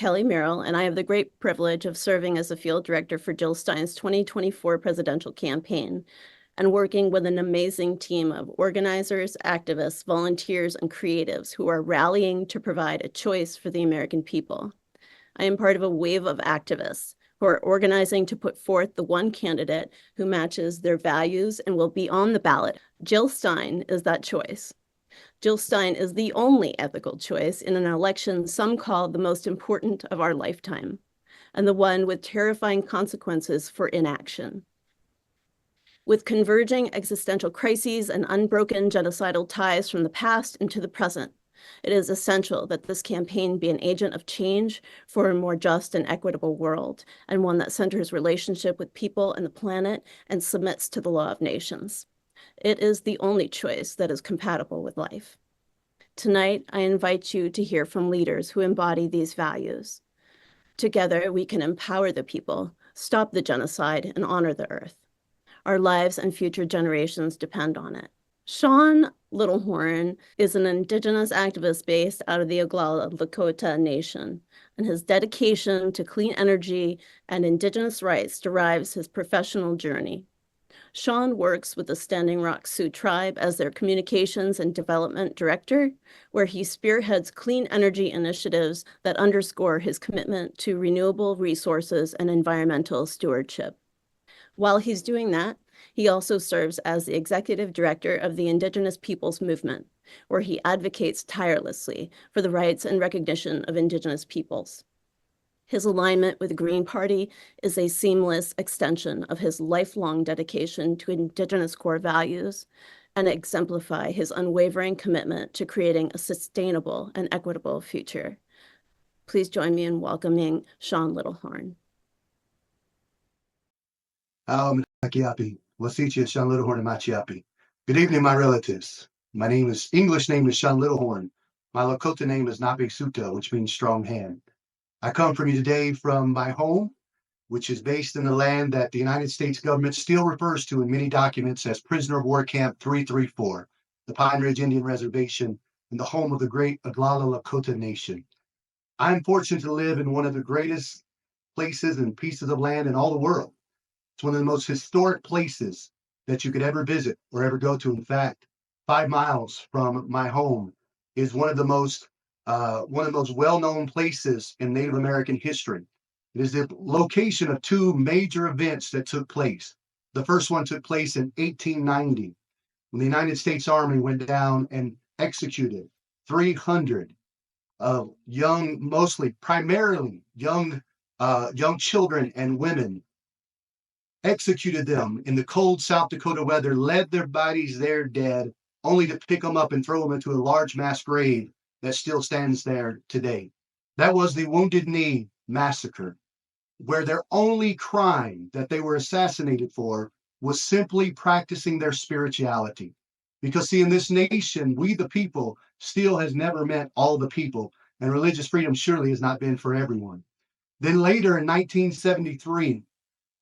Kelly Merrill, and I have the great privilege of serving as the field director for Jill Stein's 2024 presidential campaign and working with an amazing team of organizers, activists, volunteers, and creatives who are rallying to provide a choice for the American people. I am part of a wave of activists who are organizing to put forth the one candidate who matches their values and will be on the ballot. Jill Stein is that choice. Jill Stein is the only ethical choice in an election some call the most important of our lifetime, and the one with terrifying consequences for inaction. With converging existential crises and unbroken genocidal ties from the past into the present, it is essential that this campaign be an agent of change for a more just and equitable world, and one that centers relationship with people and the planet and submits to the law of nations. It is the only choice that is compatible with life. Tonight, I invite you to hear from leaders who embody these values. Together, we can empower the people, stop the genocide, and honor the earth. Our lives and future generations depend on it. Shaun Littlehorn is an Indigenous activist based out of the Oglala Lakota Nation, and his dedication to clean energy and Indigenous rights derives his professional journey. Shaun works with the Standing Rock Sioux tribe as their communications and development director, where he spearheads clean energy initiatives that underscore his commitment to renewable resources and environmental stewardship. While he's doing that, he also serves as the executive director of the Indigenous Peoples Movement, where he advocates tirelessly for the rights and recognition of Indigenous peoples. His alignment with the Green Party is a seamless extension of his lifelong dedication to Indigenous core values and exemplify his unwavering commitment to creating a sustainable and equitable future. Please join me in welcoming Shaun Littlehorn. Machiapi, Wasichia, Shaun Littlehorn, and Machiapi. Good evening, my relatives. My English name is Shaun Littlehorn. My Lakota name is Nabe Suta, which means strong hand. I come from you today from my home, which is based in the land that the United States government still refers to in many documents as Prisoner of War Camp 334, the Pine Ridge Indian Reservation, and the home of the great Oglala Lakota Nation. I'm fortunate to live in one of the greatest places and pieces of land in all the world. It's one of the most historic places that you could ever visit or ever go to. In fact, 5 miles from my home is one of the most well-known places in Native American history. It is the location of two major events that took place. The first one took place in 1890, when the United States Army went down and executed 300 of primarily young children and women, executed them in the cold South Dakota weather, led their bodies there dead, only to pick them up and throw them into a large mass grave that still stands there today. That was the Wounded Knee Massacre, where their only crime that they were assassinated for was simply practicing their spirituality. Because see, in this nation, we the people still has never meant all the people, and religious freedom surely has not been for everyone. Then later in 1973,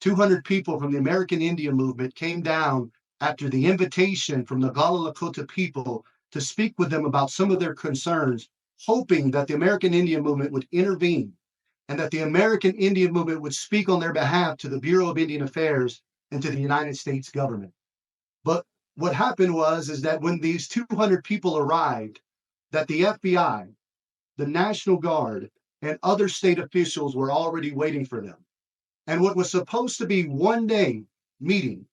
200 people from the American Indian movement came down after the invitation from the Oglala Lakota people to speak with them about some of their concerns, hoping that the American Indian movement would intervene and that the American Indian movement would speak on their behalf to the Bureau of Indian Affairs and to the United States government. But what happened is that when these 200 people arrived, that the FBI, the National Guard, and other state officials were already waiting for them. And what was supposed to be one-day meeting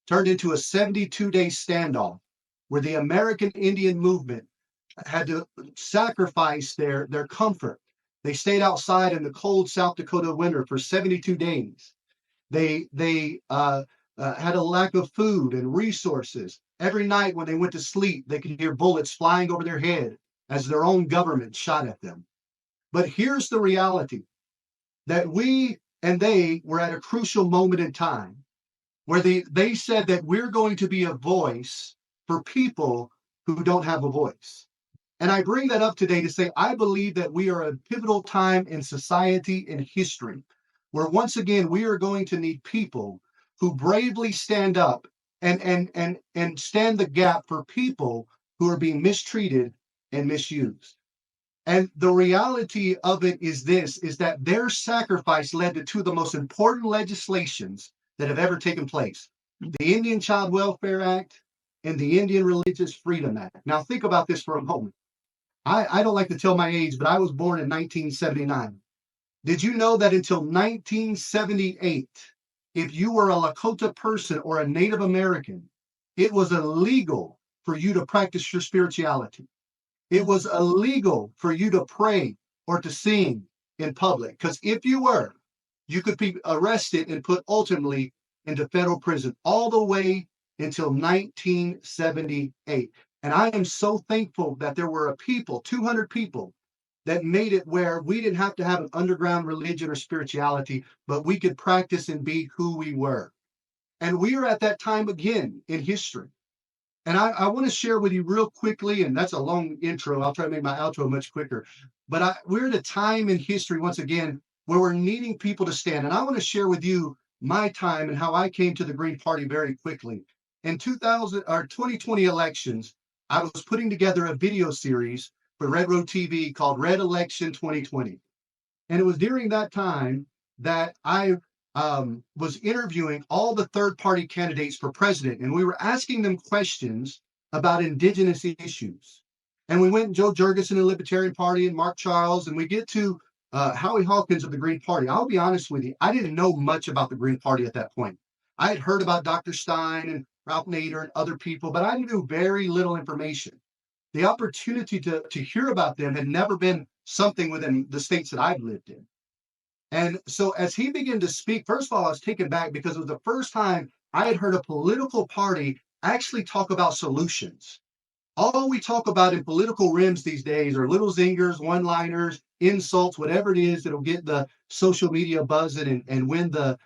turned into a 72-day standoff where the American Indian movement had to sacrifice their comfort. They stayed outside in the cold South Dakota winter for 72 days. They had a lack of food and resources. Every night when they went to sleep, they could hear bullets flying over their head as their own government shot at them. But here's the reality, that we and they were at a crucial moment in time where they said that we're going to be a voice for people who don't have a voice. And I bring that up today to say, I believe that we are at a pivotal time in society and history, where once again, we are going to need people who bravely stand up and stand the gap for people who are being mistreated and misused. And the reality of it is this, is that their sacrifice led to two of the most important legislations that have ever taken place. The Indian Child Welfare Act and the Indian Religious Freedom Act. Now think about this for a moment. I don't like to tell my age, but I was born in 1979. Did you know that until 1978, if you were a Lakota person or a Native American, it was illegal for you to practice your spirituality? It was illegal for you to pray or to sing in public. Because if you were, you could be arrested and put ultimately into federal prison all the way until 1978. And I am so thankful that there were a people, 200 people, that made it where we didn't have to have an underground religion or spirituality, but we could practice and be who we were. And we are at that time again in history. And I want to share with you real quickly, and that's a long intro. I'll try to make my outro much quicker. But we're at a time in history, once again, where we're needing people to stand. And I want to share with you my time and how I came to the Green Party very quickly. In 2020 elections, I was putting together a video series for Red Road TV called Red Election 2020. And it was during that time that I was interviewing all the third party candidates for president, and we were asking them questions about indigenous issues. And we went Joe Jurgensen of the Libertarian Party and Mark Charles, and we get to Howie Hawkins of the Green Party. I'll be honest with you, I didn't know much about the Green Party at that point. I had heard about Dr. Stein and Ralph Nader and other people, but I knew very little information. The opportunity to hear about them had never been something within the states that I've lived in. And so as he began to speak, first of all, I was taken back because it was the first time I had heard a political party actually talk about solutions. All we talk about in political rims these days are little zingers, one-liners, insults, whatever it is that'll get the social media buzzing and win the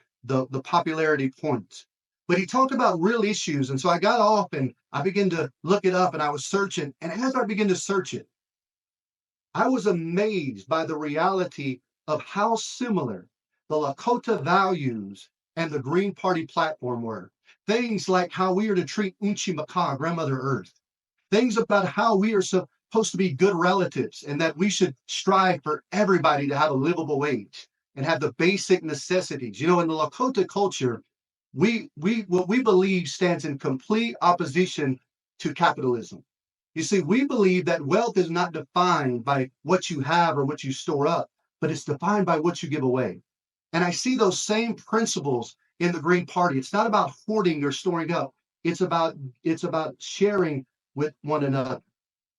popularity points. But he talked about real issues. And so I got off and I began to look it up and I was searching. And as I began to search it, I was amazed by the reality of how similar the Lakota values and the Green Party platform were. Things like how we are to treat Unchi Grandmother Earth. Things about how we are supposed to be good relatives and that we should strive for everybody to have a livable wage and have the basic necessities. You know, in the Lakota culture, what we believe stands in complete opposition to capitalism. You see, we believe that wealth is not defined by what you have or what you store up, but it's defined by what you give away. And I see those same principles in the Green Party. It's not about hoarding or storing up. It's about sharing with one another.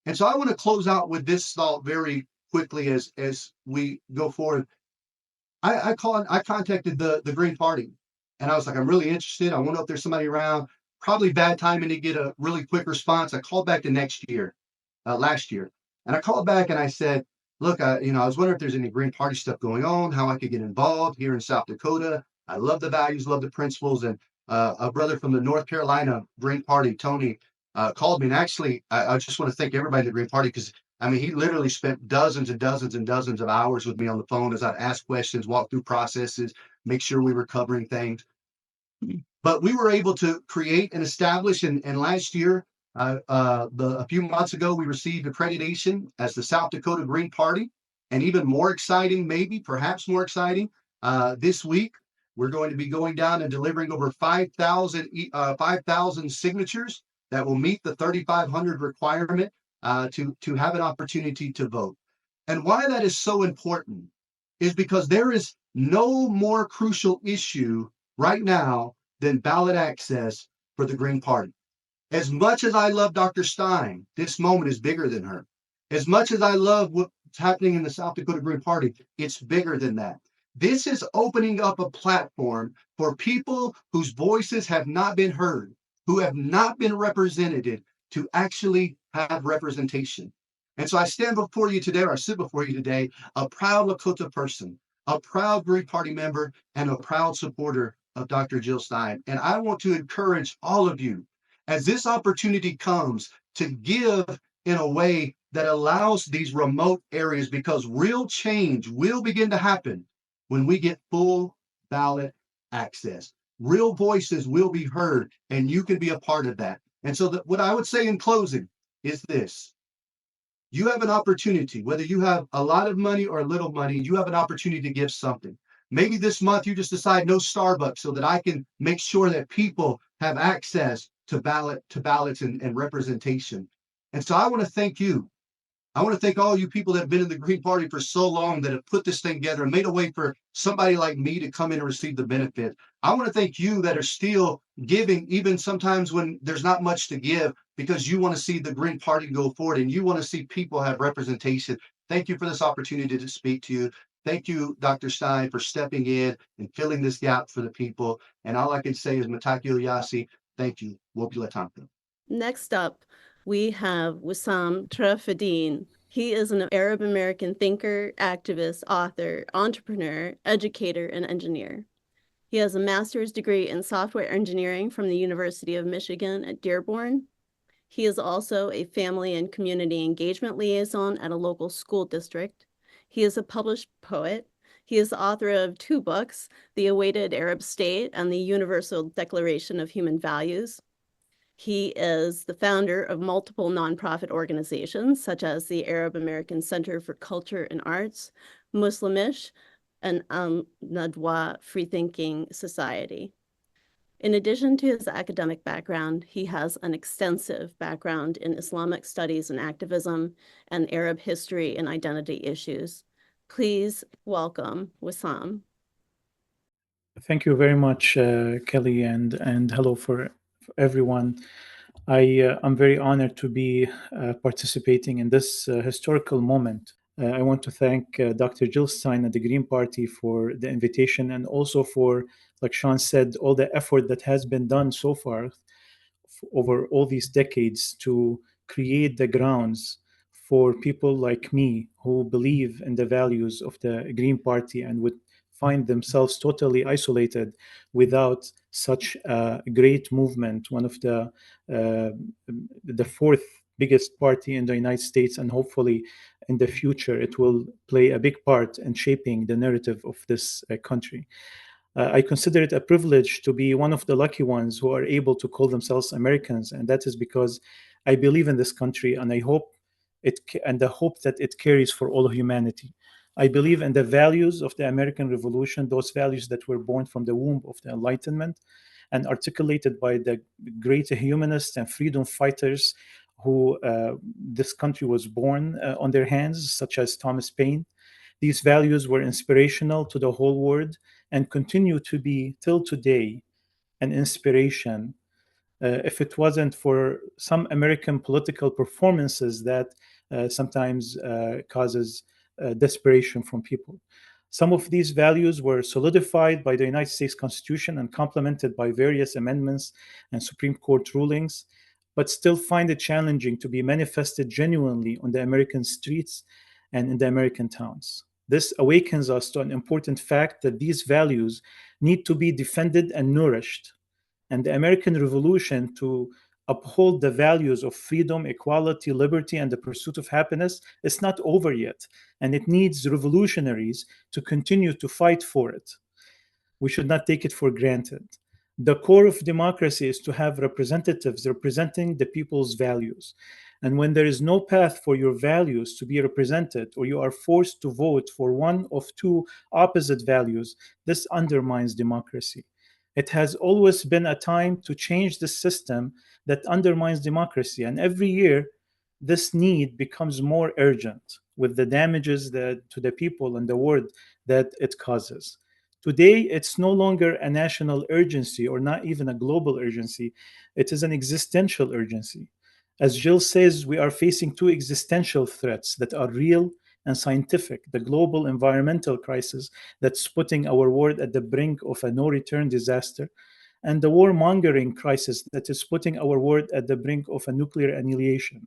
And so I want to close out with this thought very quickly as we go forward. I contacted the Green Party and I was like, I'm really interested. I want to know if there's somebody around. Probably bad timing to get a really quick response. I called back the next year, last year, and I called back and I said, look, I was wondering if there's any Green Party stuff going on, how I could get involved here in South Dakota. I love the values, love the principles. And a brother from the North Carolina Green Party, Tony, called me. And actually, I just want to thank everybody in the Green Party because I mean, he literally spent dozens and dozens and dozens of hours with me on the phone as I'd ask questions, walk through processes, make sure we were covering things. But we were able to create and establish, and last year, a few months ago, we received accreditation as the South Dakota Green Party. And even more exciting, maybe, perhaps more exciting, this week, we're going to be going down and delivering over 5,000 signatures that will meet the 3,500 requirement to have an opportunity to vote. And why that is so important is because there is no more crucial issue right now than ballot access for the Green Party. As much as I love Dr. Stein, this moment is bigger than her. As much as I love what's happening in the South Dakota Green Party, it's bigger than that. This is opening up a platform for people whose voices have not been heard, who have not been represented, to actually have representation. And so I stand before you today, or I sit before you today, a proud Lakota person, a proud Green Party member, and a proud supporter of Dr. Jill Stein. And I want to encourage all of you, as this opportunity comes, to give in a way that allows these remote areas, because real change will begin to happen when we get full ballot access. Real voices will be heard, and you can be a part of that. And so what I would say in closing is this: You have an opportunity, whether you have a lot of money or a little money, you have an opportunity to give something. Maybe this month you just decide no Starbucks so that I can make sure that people have access to ballots and representation. And so I want to thank you. I want to thank all you people that have been in the Green Party for so long that have put this thing together and made a way for somebody like me to come in and receive the benefit. I want to thank you that are still giving, even sometimes when there's not much to give, because you want to see the Green Party go forward and you want to see people have representation. Thank you for this opportunity to speak to you. Thank you, Dr. Stein, for stepping in and filling this gap for the people. And all I can say is Matakio Yasi, thank you. Wopula Tonka. Next up, we have Wissam Charafeddine. He is an Arab American thinker, activist, author, entrepreneur, educator, and engineer. He has a master's degree in software engineering from the University of Michigan at Dearborn. He is also a family and community engagement liaison at a local school district. He is a published poet. He is the author of 2 books, The Awaited Arab State and The Universal Declaration of Human Values. He is the founder of multiple nonprofit organizations, such as the Arab American Center for Culture and Arts, Muslimish, and Nadwa Freethinking Society. In addition to his academic background, he has an extensive background in Islamic studies and activism and Arab history and identity issues. Please welcome Wissam. Thank you very much, Kelly, and hello for everyone. I'm very honored to be participating in this historical moment. I want to thank Dr. Jill Stein and the Green Party for the invitation and also for, like Shaun said, all the effort that has been done so far over all these decades to create the grounds for people like me who believe in the values of the Green Party and would find themselves totally isolated without such a great movement, one of the fourth biggest party in the United States, and hopefully in the future it will play a big part in shaping the narrative of this country. I consider it a privilege to be one of the lucky ones who are able to call themselves Americans, and that is because I believe in this country, and I hope and the hope that it carries for all of humanity. I believe in the values of the American Revolution, those values that were born from the womb of the Enlightenment and articulated by the great humanists and freedom fighters who this country was born on their hands, such as Thomas Paine. These values were inspirational to the whole world and continue to be till today an inspiration if it wasn't for some American political performances that sometimes causes desperation from people. Some of these values were solidified by the United States Constitution and complemented by various amendments and Supreme Court rulings, but still find it challenging to be manifested genuinely on the American streets and in the American towns. This awakens us to an important fact that these values need to be defended and nourished, and the American Revolution to uphold the values of freedom, equality, liberty, and the pursuit of happiness is not over yet. And it needs revolutionaries to continue to fight for it. We should not take it for granted. The core of democracy is to have representatives representing the people's values. And when there is no path for your values to be represented, or you are forced to vote for one of 2 opposite values, this undermines democracy. It has always been a time to change the system that undermines democracy. And every year, this need becomes more urgent with the damages to the people and the world that it causes. Today, it's no longer a national urgency or not even a global urgency. It is an existential urgency. As Jill says, we are facing 2 existential threats that are real and scientific: the global environmental crisis that's putting our world at the brink of a no return disaster, and the warmongering crisis that is putting our world at the brink of a nuclear annihilation.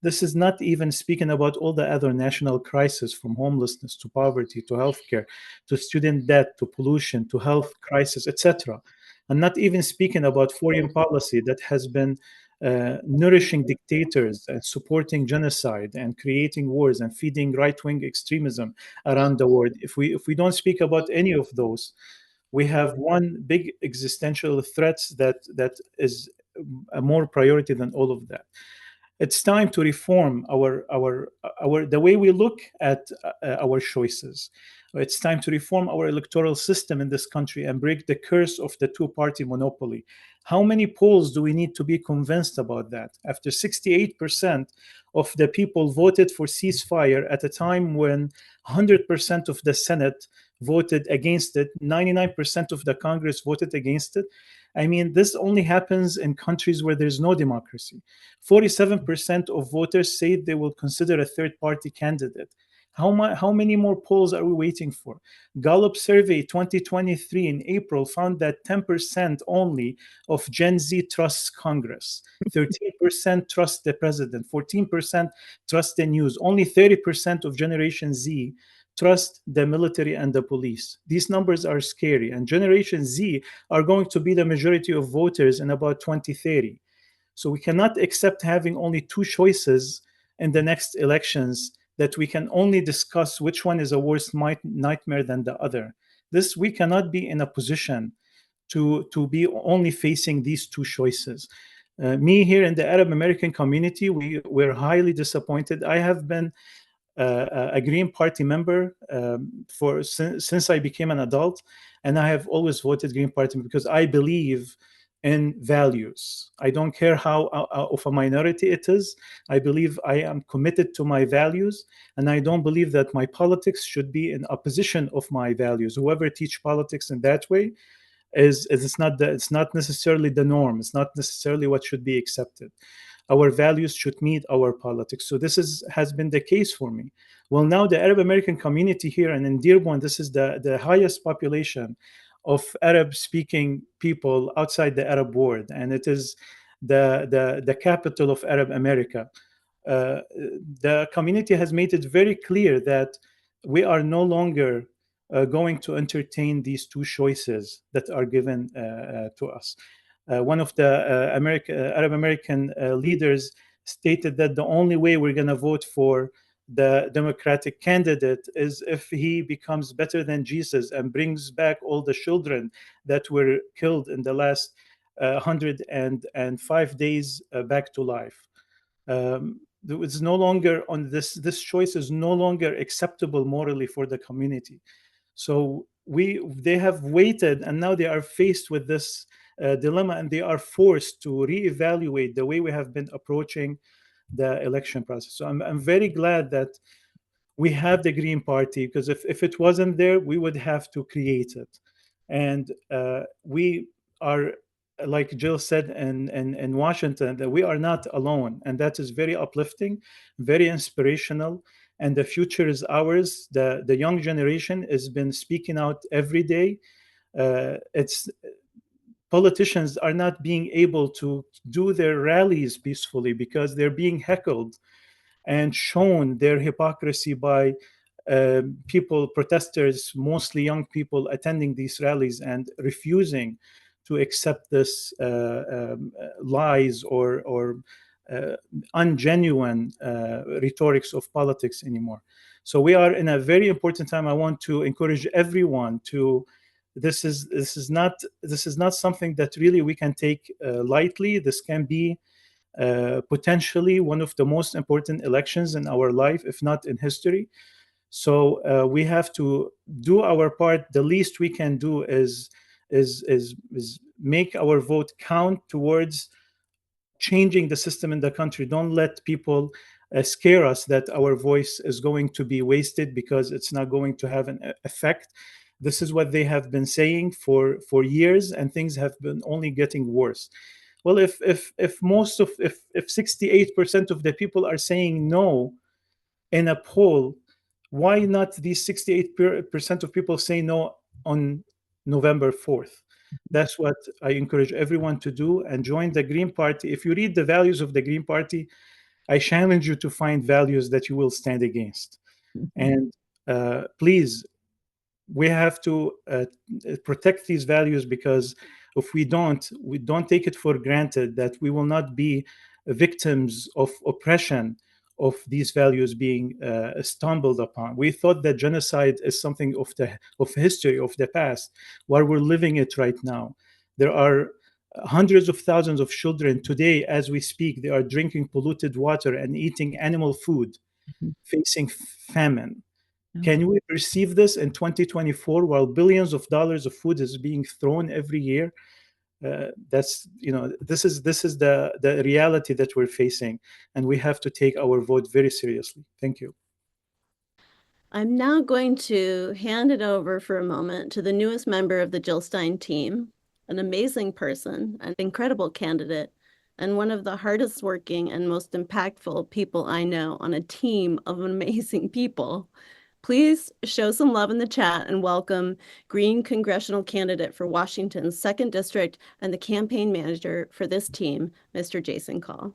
This is not even speaking about all the other national crises, from homelessness to poverty to healthcare to student debt to pollution to health crisis, etc. And not even speaking about foreign policy that has been nourishing dictators and supporting genocide and creating wars and feeding right-wing extremism around the world. If we don't speak about any of those, we have one big existential threat that is a more priority than all of that. It's time to reform the way we look at our choices. It's time to reform our electoral system in this country and break the curse of the two-party monopoly. How many polls do we need to be convinced about that? After 68% of the people voted for ceasefire at a time when 100% of the Senate voted against it, 99% of the Congress voted against it. I mean, this only happens in countries where there's no democracy. 47% of voters say they will consider a third party candidate. How many more polls are we waiting for? Gallup survey 2023 in April found that 10% only of Gen Z trusts Congress, 13% trust the president, 14% trust the news, only 30% of Generation Z trust the military and the police. These numbers are scary, and Generation Z are going to be the majority of voters in about 2030. So we cannot accept having only two choices in the next elections, that we can only discuss which one is a worse nightmare than the other. We cannot be in a position to be only facing these two choices. Me here in the Arab American community, we're highly disappointed. I have been a Green Party member since I became an adult, and I have always voted Green Party because I believe in values. I don't care how of a minority it is. I believe I am committed to my values, and I don't believe that my politics should be in opposition of my values. Whoever teach politics in that way it's not necessarily the norm. It's not necessarily what should be accepted. Our values should meet our politics. So this has been the case for me. Well, now the Arab American community here, and in Dearborn, this is the highest population of Arab-speaking people outside the Arab world, and it is the capital of Arab America. The community has made it very clear that we are no longer going to entertain these two choices that are given to us. One of the Arab American leaders stated that the only way we're going to vote for the Democratic candidate is if he becomes better than Jesus and brings back all the children that were killed in the last 105 days back to life. It's no longer on this choice is no longer acceptable morally for the community. So they have waited, and now they are faced with this dilemma, and they are forced to reevaluate the way we have been approaching the election process. So I'm very glad that we have the Green Party, because if it wasn't there, we would have to create it. And we are, like Jill said in Washington, that we are not alone. And that is very uplifting, very inspirational. And the future is ours. The young generation has been speaking out every day. Politicians are not being able to do their rallies peacefully because they're being heckled and shown their hypocrisy by protesters, mostly young people, attending these rallies and refusing to accept this lies or ungenuine rhetorics of politics anymore. So we are in a very important time. I want to encourage everyone to. This is not something that really we can take lightly. This can be potentially one of the most important elections in our life, if not in history. So we have to do our part. The least we can do is make our vote count towards changing the system in the country. Don't let people scare us that our voice is going to be wasted because it's not going to have an effect. This is what they have been saying for years, and things have been only getting worse. Well, if 68% of the people are saying no in a poll, why not these 68% of people say no on November 4th? That's what I encourage everyone to do, and join the Green Party. If you read the values of the Green Party, I challenge you to find values that you will stand against. And please, we have to protect these values, because if we don't take it for granted that we will not be victims of oppression of these values being stumbled upon. We thought that genocide is something of history, of the past, while we're living it right now. There are Hundreds of thousands of children today, as we speak, they are drinking polluted water and eating animal food, facing famine. Can we perceive this in 2024 while billions of dollars of food is being thrown every year? That's, this is the reality that we're facing, and we have to take our vote very seriously. Thank you. I'm now going to hand it over for a moment to the newest member of the Jill Stein team, an amazing person, an incredible candidate, and one of the hardest working and most impactful people I know on a team of amazing people. Please show some love in the chat and welcome Green congressional candidate for Washington's 2nd District and the campaign manager for this team, Mr. Jason Call.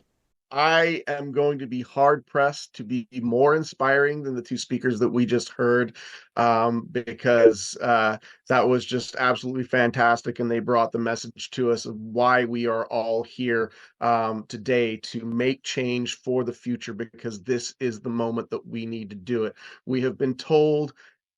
I am going to be hard pressed to be more inspiring than the two speakers that we just heard, because that was just absolutely fantastic, and they brought the message to us of why we are all here today to make change for the future, because this is the moment that we need to do it. We have been told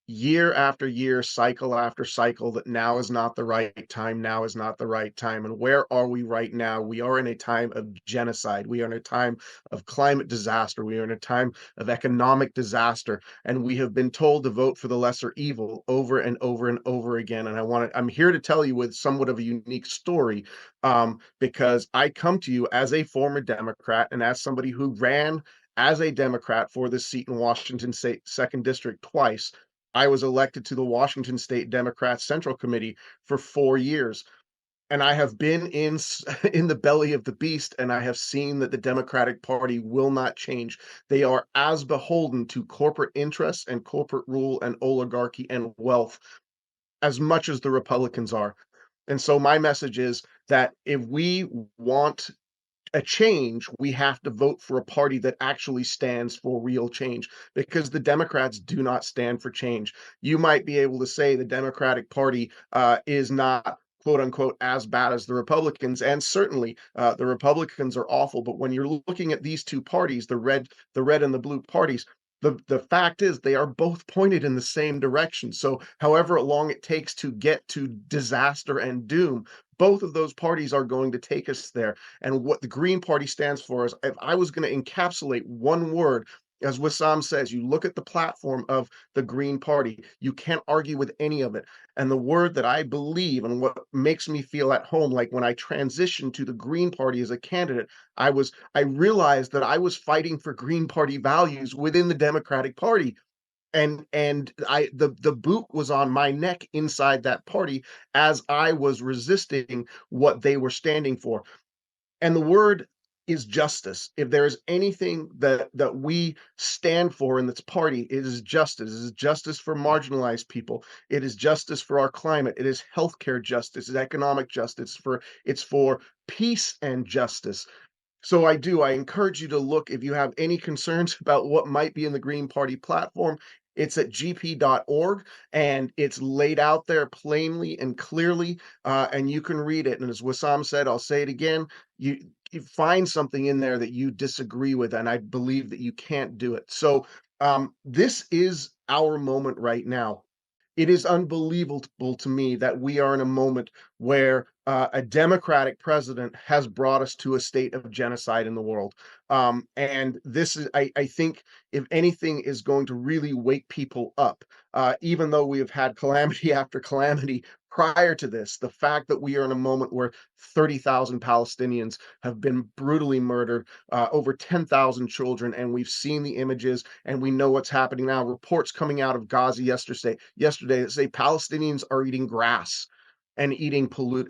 year after year, cycle after cycle, that now is not the right time, now is not the right time. And where are we right now? We are in a time of genocide. We are in a time of climate disaster. We are in a time of economic disaster. And we have been told to vote for the lesser evil over and over and over again. And I'm here to tell you with somewhat of a unique story, because I come to you as a former Democrat and as somebody who ran as a Democrat for this seat in Washington State 2nd District twice. I was elected to the Washington State Democrats Central Committee for 4 years. And I have been in the belly of the beast, and I have seen that the Democratic Party will not change. They are as beholden to corporate interests and corporate rule and oligarchy and wealth as much as the Republicans are. And so my message is that if we want a change, we have to vote for a party that actually stands for real change, because the Democrats do not stand for change. You might be able to say the Democratic Party is not, quote unquote, as bad as the Republicans, and certainly the Republicans are awful. But when you're looking at these two parties, the red and the blue parties, the fact is they are both pointed in the same direction. So however long it takes to get to disaster and doom, both of those parties are going to take us there. And what the Green Party stands for is, if I was going to encapsulate one word, as Wissam says, you look at the platform of the Green Party, you can't argue with any of it. And the word that I believe and what makes me feel at home, like when I transitioned to the Green Party as a candidate, I realized that I was fighting for Green Party values within the Democratic Party. And the boot was on my neck inside that party as I was resisting what they were standing for. And the word is justice. If there is anything that we stand for in this party, it is justice. It is justice for marginalized people. It is justice for our climate. It is healthcare justice. It's economic justice. It's for peace and justice. So I encourage you to look, if you have any concerns about what might be in the Green Party platform, it's at gp.org, and it's laid out there plainly and clearly, and you can read it. And as Wissam said, I'll say it again, you find something in there that you disagree with, and I believe that you can't do it. So this is our moment right now. It is unbelievable to me that we are in a moment where a Democratic president has brought us to a state of genocide in the world. And this is, I think, if anything is going to really wake people up, even though we have had calamity after calamity prior to this, the fact that we are in a moment where 30,000 Palestinians have been brutally murdered, over 10,000 children, and we've seen the images and we know what's happening now. Reports coming out of Gaza yesterday that say Palestinians are eating grass and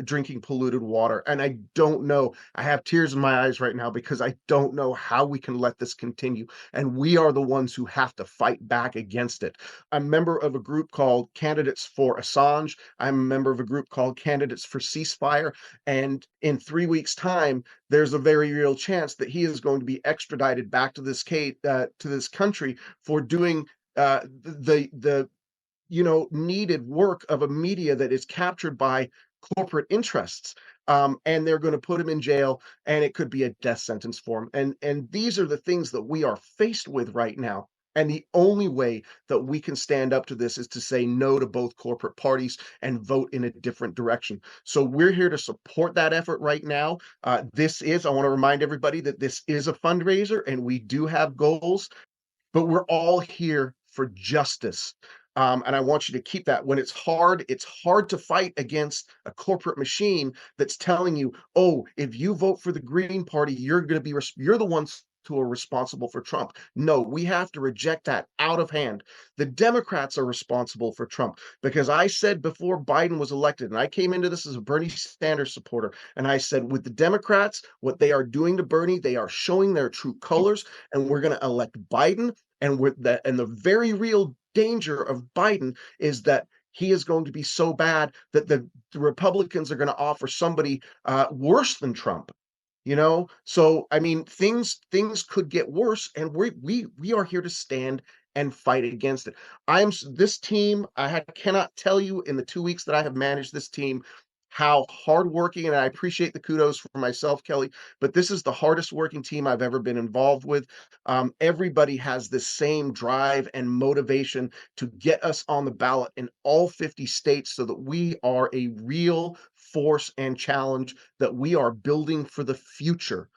drinking polluted water. And I don't know, I have tears in my eyes right now because I don't know how we can let this continue. And we are the ones who have to fight back against it. I'm a member of a group called Candidates for Assange. I'm a member of a group called Candidates for Ceasefire. And in 3 weeks' time, there's a very real chance that he is going to be extradited back to this country for doing the needed work of a media that is captured by corporate interests. And they're going to put him in jail, and it could be a death sentence for him. And these are the things that we are faced with right now. And the only way that we can stand up to this is to say no to both corporate parties and vote in a different direction. So we're here to support that effort right now. I want to remind everybody that this is a fundraiser and we do have goals, but we're all here for justice. And I want you to keep that. When it's hard to fight against a corporate machine that's telling you, oh, if you vote for the Green Party, you're the ones who are responsible for Trump. No, we have to reject that out of hand. The Democrats are responsible for Trump, because I said before Biden was elected, and I came into this as a Bernie Sanders supporter, and I said, with the Democrats, what they are doing to Bernie, they are showing their true colors, and we're going to elect Biden. And the very real danger of Biden is that he is going to be so bad that the Republicans are going to offer somebody worse than Trump. So I mean, things could get worse, and we are here to stand and fight against it. This team. Cannot tell you in the 2 weeks that I have managed this team how hardworking, and I appreciate the kudos for myself, Kelly, but this is the hardest working team I've ever been involved with. Everybody has the same drive and motivation to get us on the ballot in all 50 states so that we are a real force and challenge, that we are building for the future.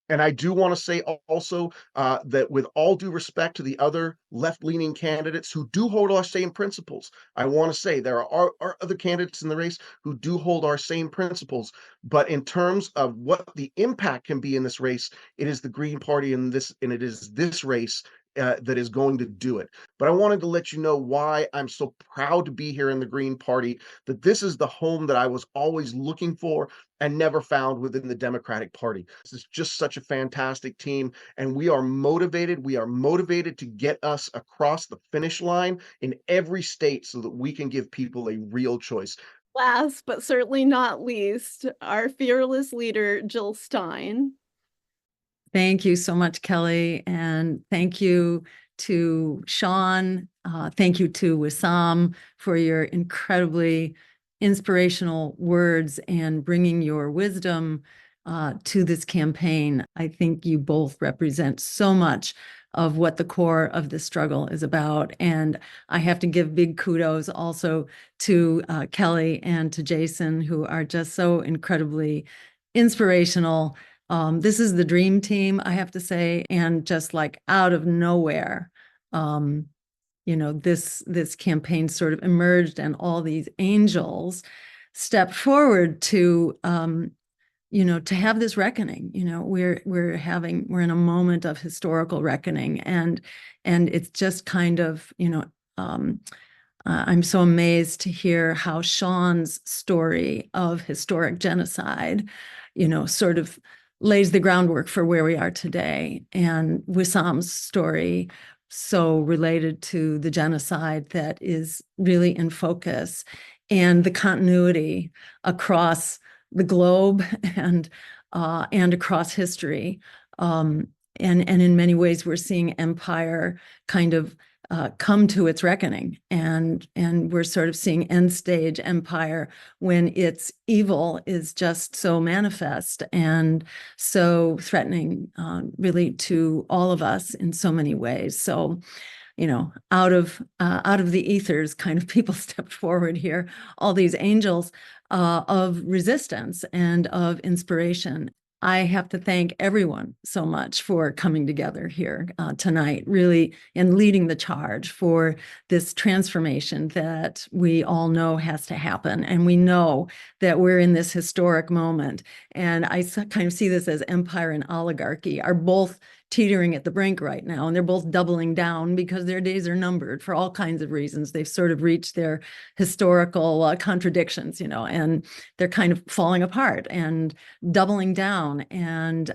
And I do want to say also that, with all due respect to the other left-leaning candidates who do hold our same principles, I want to say there are other candidates in the race who do hold our same principles. But in terms of what the impact can be in this race, it is the Green Party and it is this race that is going to do it. But I wanted to let you know why I'm so proud to be here in the Green Party, that this is the home that I was always looking for and never found within the Democratic Party. This is just such a fantastic team, and we are motivated. We are motivated to get us across the finish line in every state so that we can give people a real choice. Last but certainly not least, our fearless leader, Jill Stein. Thank you so much, Kelly, and thank you to Shaun. Thank you to Wissam for your incredibly inspirational words and bringing your wisdom to this campaign. I think you both represent so much of what the core of this struggle is about. And I have to give big kudos also to Kelly and to Jason, who are just so incredibly inspirational. This is the dream team, I have to say, and just like out of nowhere, this campaign sort of emerged, and all these angels stepped forward to have this reckoning. We're in a moment of historical reckoning, and it's just kind of, I'm so amazed to hear how Shaun's story of historic genocide, sort of lays the groundwork for where we are today, and Wissam's story, so related to the genocide that is really in focus, and the continuity across the globe and across history. And in many ways, we're seeing empire kind of come to its reckoning, and we're sort of seeing end stage empire when its evil is just so manifest and so threatening, really, to all of us in so many ways. So, out of the ethers, kind of, people stepped forward here, all these angels of resistance and of inspiration. I have to thank everyone so much for coming together here tonight, really, and leading the charge for this transformation that we all know has to happen. And we know that we're in this historic moment. And I kind of see this as empire and oligarchy are both teetering at the brink right now, and they're both doubling down because their days are numbered for all kinds of reasons. They've sort of reached their historical contradictions, and they're kind of falling apart and doubling down, and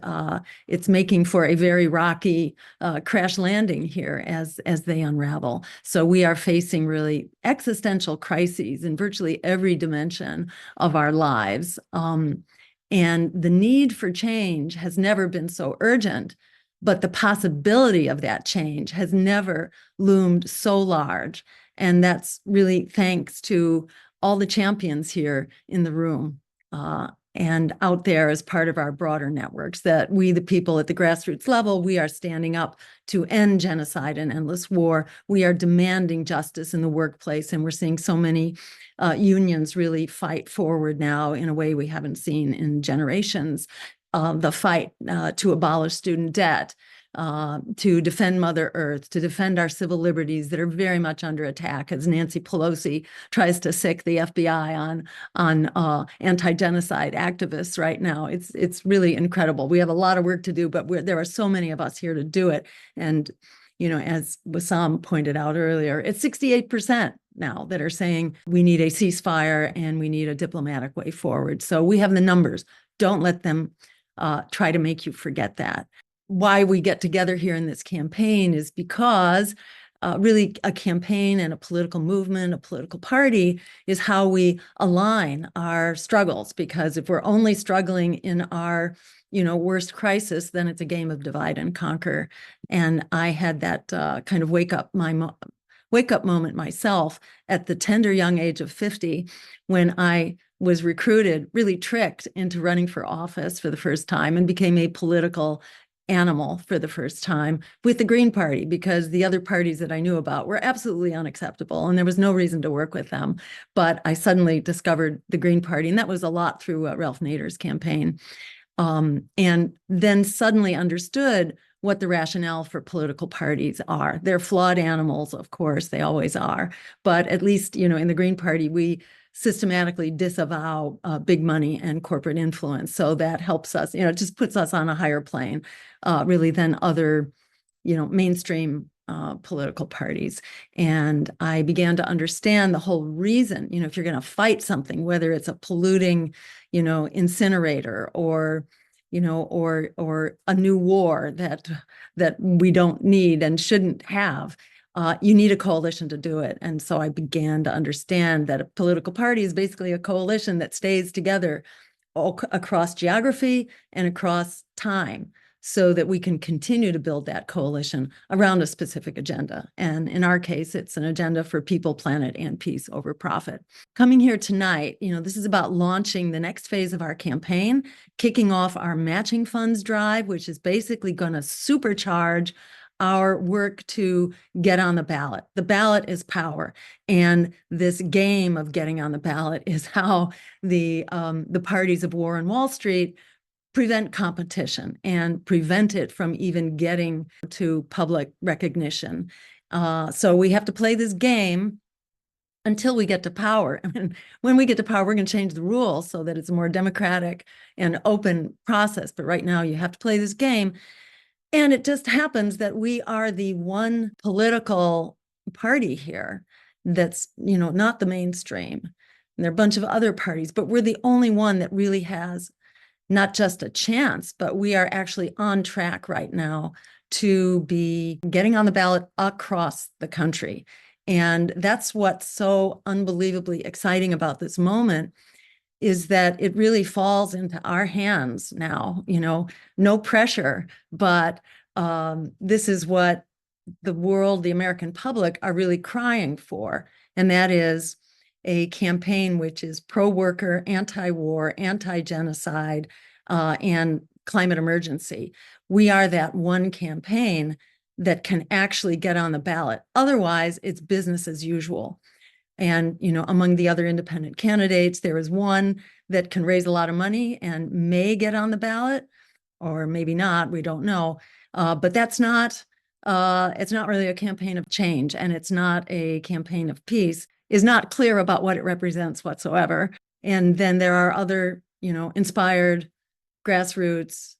it's making for a very rocky crash landing here as they unravel. So we are facing really existential crises in virtually every dimension of our lives, and the need for change has never been so urgent. But the possibility of that change has never loomed so large. And that's really thanks to all the champions here in the room. and out there as part of our broader networks, that we, the people at the grassroots level, we are standing up to end genocide and endless war. We are demanding justice in the workplace, and we're seeing so many unions really fight forward now in a way we haven't seen in generations. The fight to abolish student debt, to defend Mother Earth, to defend our civil liberties that are very much under attack as Nancy Pelosi tries to sic the FBI on anti-genocide activists right now. It's really incredible. We have a lot of work to do, but there are so many of us here to do it. And, you know, as Wissam pointed out earlier, it's 68% now that are saying we need a ceasefire and we need a diplomatic way forward. So we have the numbers. Don't let them try to make you forget that. Why we get together here in this campaign is because really a campaign and a political movement, a political party, is how we align our struggles. Because if we're only struggling in our, you know, worst crisis, then it's a game of divide and conquer. And I had that kind of wake up moment myself at the tender young age of 50, when I was recruited, really tricked into running for office for the first time, and became a political animal for the first time with the Green Party, because the other parties that I knew about were absolutely unacceptable and there was no reason to work with them. But I suddenly discovered the Green Party, and that was a lot through Ralph Nader's campaign. And then suddenly understood what the rationale for political parties are. They're flawed animals, of course, they always are. But at least, you know, in the Green Party, we systematically disavow big money and corporate influence. So that helps us, you know, it just puts us on a higher plane, really, than other, you know, mainstream political parties. And I began to understand the whole reason, you know, if you're going to fight something, whether it's a polluting, you know, incinerator, or, you know, or a new war that we don't need and shouldn't have, you need a coalition to do it. And so I began to understand that a political party is basically a coalition that stays together across geography and across time, so that we can continue to build that coalition around a specific agenda. And in our case, it's an agenda for people, planet, and peace over profit. Coming here tonight, you know, this is about launching the next phase of our campaign, kicking off our matching funds drive, which is basically going to supercharge our work to get on the ballot. The ballot is power. And this game of getting on the ballot is how the parties of war on Wall Street prevent competition and prevent it from even getting to public recognition. So we have to play this game until we get to power. And when we get to power, we're going to change the rules so that it's a more democratic and open process. But right now, you have to play this game. And it just happens that we are the one political party here that's, you know, not the mainstream. And there are a bunch of other parties, but we're the only one that really has not just a chance, but we are actually on track right now to be getting on the ballot across the country. And that's what's so unbelievably exciting about this moment, is that it really falls into our hands now, you know, no pressure, but this is what the world, the American public, are really crying for. And that is a campaign which is pro-worker, anti-war, anti-genocide, and climate emergency. We are that one campaign that can actually get on the ballot. Otherwise, it's business as usual. And, you know, among the other independent candidates, there is one that can raise a lot of money and may get on the ballot, or maybe not, we don't know. But that's not, it's not really a campaign of change, and it's not a campaign of peace, is not clear about what it represents whatsoever. And then there are other, you know, inspired grassroots,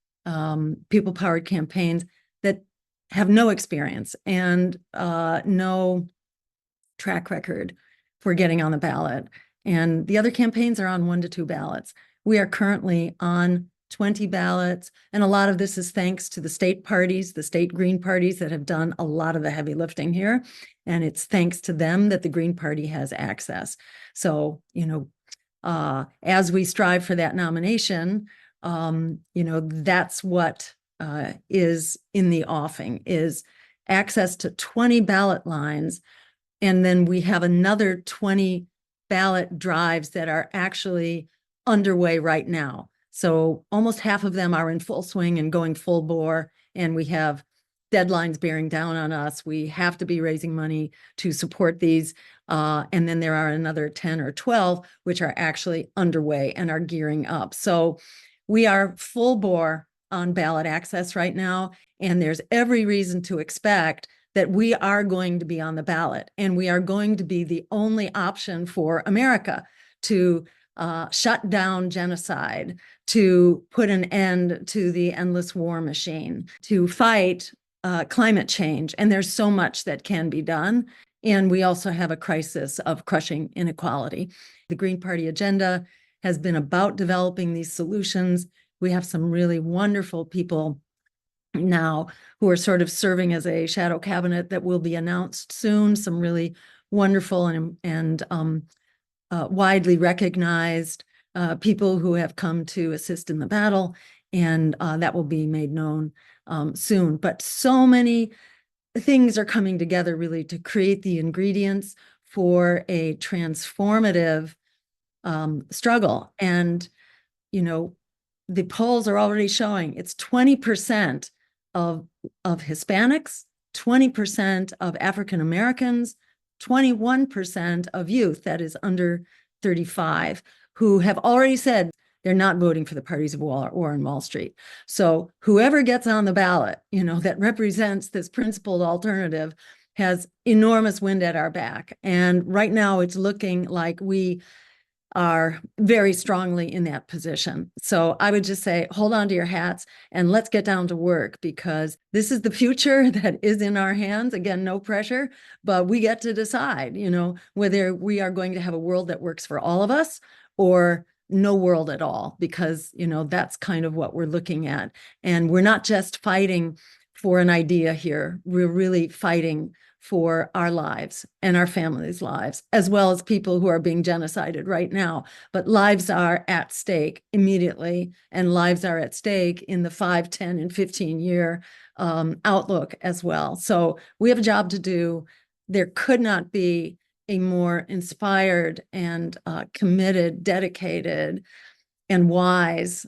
people-powered campaigns that have no experience and no track record for getting on the ballot. And the other campaigns are on 1 to 2 ballots. We are currently on 20 ballots. And a lot of this is thanks to the state parties, the state Green parties that have done a lot of the heavy lifting here. And it's thanks to them that the Green Party has access. So, you know, as we strive for that nomination, you know, that's what is in the offing, is access to 20 ballot lines. And then we have another 20 ballot drives that are actually underway right now. So almost half of them are in full swing and going full bore, and we have deadlines bearing down on us. We have to be raising money to support these. And then there are another 10 or 12, which are actually underway and are gearing up. So we are full bore on ballot access right now, and there's every reason to expect that we are going to be on the ballot, and we are going to be the only option for America to shut down genocide, to put an end to the endless war machine, to fight climate change. And there's so much that can be done. And we also have a crisis of crushing inequality. The Green Party agenda has been about developing these solutions. We have some really wonderful people now who are sort of serving as a shadow cabinet that will be announced soon, some really wonderful and widely recognized people who have come to assist in the battle, and that will be made known soon. But so many things are coming together really to create the ingredients for a transformative struggle. And, you know, the polls are already showing it's 20% of Hispanics, 20% of African Americans, 21% of youth, that is under 35, who have already said they're not voting for the parties of war on Wall Street. So whoever gets on the ballot, you know, that represents this principled alternative has enormous wind at our back. And right now it's looking like we are very strongly in that position. So I would just say, hold on to your hats and let's get down to work, because this is the future that is in our hands. Again, no pressure, but we get to decide, you know, whether we are going to have a world that works for all of us or no world at all, because, you know, that's kind of what we're looking at. And we're not just fighting for an idea here. We're really fighting for our lives and our families' lives, as well as people who are being genocided right now. But lives are at stake immediately, and lives are at stake in the 5, 10, and 15-year outlook as well. So we have a job to do. There could not be a more inspired and committed, dedicated, and wise